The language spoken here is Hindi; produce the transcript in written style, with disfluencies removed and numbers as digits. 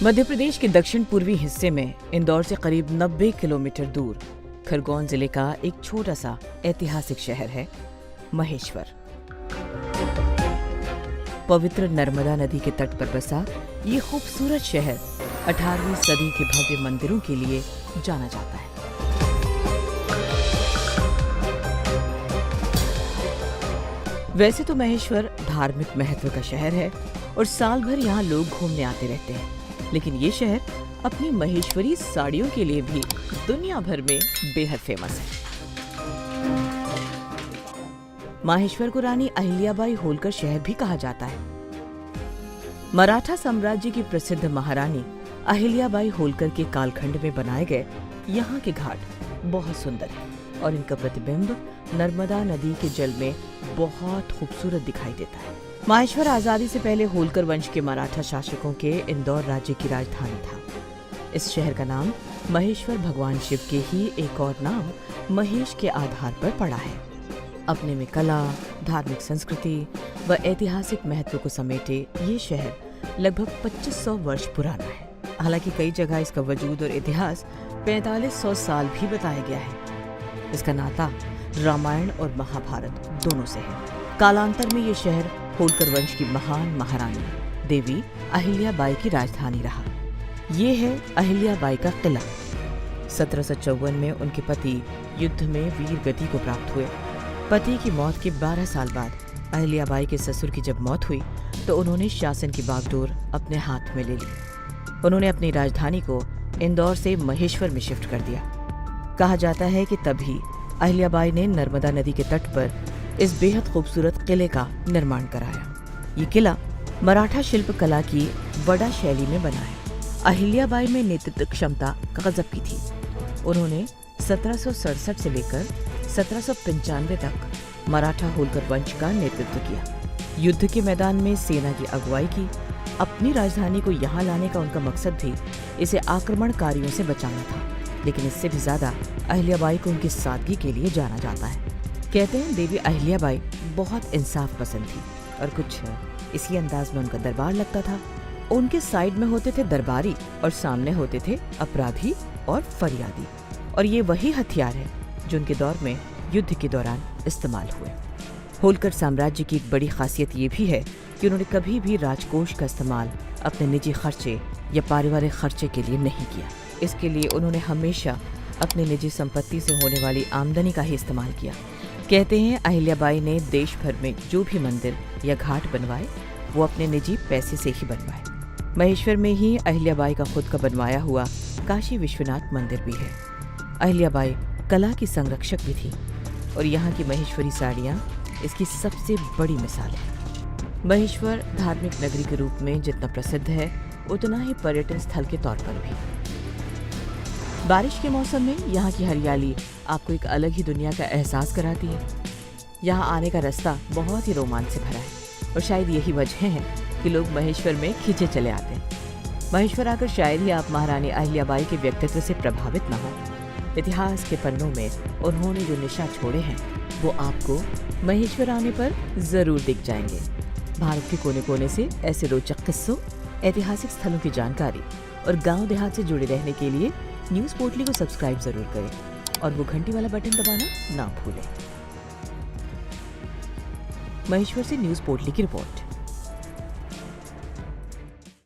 मध्य प्रदेश के दक्षिण पूर्वी हिस्से में इंदौर से करीब 90 किलोमीटर दूर खरगोन जिले का एक छोटा सा ऐतिहासिक शहर है महेश्वर। पवित्र नर्मदा नदी के तट पर बसा ये खूबसूरत शहर 18वीं सदी के भव्य मंदिरों के लिए जाना जाता है। वैसे तो महेश्वर धार्मिक महत्व का शहर है और साल भर यहाँ लोग घूमने आते रहते हैं, लेकिन ये शहर अपनी महेश्वरी साड़ियों के लिए भी दुनिया भर में बेहद फेमस है। माहेश्वर को रानी अहिल्याबाई होलकर शहर भी कहा जाता है। मराठा साम्राज्य की प्रसिद्ध महारानी अहिल्याबाई होलकर के कालखंड में बनाए गए यहाँ के घाट बहुत सुंदर है और इनका प्रतिबिंब नर्मदा नदी के जल में बहुत खूबसूरत दिखाई देता है। माहेश्वर आजादी से पहले होलकर वंश के मराठा शासकों के इंदौर राज्य की राजधानी था। इस शहर का नाम महेश्वर भगवान शिव के ही एक और नाम महेश के आधार पर पड़ा है। अपने में कला, धार्मिक संस्कृति व ऐतिहासिक महत्व को समेटे ये शहर लगभग 2500 वर्ष पुराना है। हालांकि कई जगह इसका वजूद और इतिहास 4500 साल भी बताया गया है। इसका नाता रामायण और महाभारत दोनों से है। कालांतर में ये शहर होलकर वंश की महान महारानी देवी अहिल्याबाई की राजधानी रहा। ये है अहिल्याबाई का किला। 1754 में उनके पति युद्ध में वीर गति को प्राप्त हुए। पति की मौत के 12 साल बाद अहिल्याबाई के ससुर की जब मौत हुई तो उन्होंने शासन की बागडोर अपने हाथ में ले ली। उन्होंने अपनी राजधानी को इंदौर से महेश्वर में शिफ्ट कर दिया। कहा जाता है कि तभी अहिल्याबाई ने नर्मदा नदी के तट पर इस बेहद खूबसूरत किले का निर्माण कराया। ये किला मराठा शिल्प कला की वड़ा शैली में बना है। अहिल्याबाई में नेतृत्व क्षमता गजब की थी। उन्होंने 1767 से लेकर 1795 तक मराठा होलकर वंश का नेतृत्व किया। युद्ध के मैदान में सेना की अगुवाई की। अपनी राजधानी को यहाँ लाने का उनका मकसद भी इसे आक्रमणकारियों से बचाना था, लेकिन इससे भी ज्यादा अहिल्याबाई को उनकी सादगी के लिए जाना जाता है। कहते हैं देवी अहिल्याबाई बहुत इंसाफ पसंद थी और कुछ इसी अंदाज में उनका दरबार लगता था। उनके साइड में होते थे दरबारी और सामने होते थे अपराधी और फरियादी, और ये वही हथियार है जो उनके दौर में युद्ध के दौरान इस्तेमाल हुए। होलकर साम्राज्य की एक बड़ी खासियत ये भी है कि उन्होंने कभी भी राजकोष का इस्तेमाल अपने निजी खर्चे या पारिवारिक खर्चे के लिए नहीं किया। इसके लिए उन्होंने हमेशा अपनी निजी संपत्ति से होने वाली आमदनी का ही इस्तेमाल किया। कहते हैं अहिल्याबाई ने देश भर में जो भी मंदिर या घाट बनवाए वो अपने निजी पैसे से ही बनवाए। महेश्वर में ही अहिल्याबाई का खुद का बनवाया हुआ काशी विश्वनाथ मंदिर भी है। अहिल्याबाई कला की संरक्षक भी थी और यहाँ की महेश्वरी साड़ियाँ इसकी सबसे बड़ी मिसाल है। महेश्वर धार्मिक नगरी के रूप में जितना प्रसिद्ध है उतना ही पर्यटन स्थल के तौर पर भी। बारिश के मौसम में यहाँ की हरियाली आपको एक अलग ही दुनिया का एहसास कराती है। यहाँ आने का रास्ता बहुत ही रोमांच से भरा है और शायद यही वजह है कि लोग महेश्वर में खींचे चले आते हैं। महेश्वर आकर शायद ही आप महारानी अहिल्याबाई के व्यक्तित्व से प्रभावित न हो। इतिहास के पन्नों में उन्होंने जो निशान छोड़े हैं वो आपको महेश्वर आने पर जरूर दिख जाएंगे। भारत के कोने कोने से ऐसे रोचक किस्सों, ऐतिहासिक स्थलों की जानकारी और गांव देहात से जुड़े रहने के लिए न्यूज़ पोर्टली को सब्सक्राइब जरूर करें और वो घंटी वाला बटन दबाना ना भूलें। महेश्वर से न्यूज़ पोर्टली की रिपोर्ट।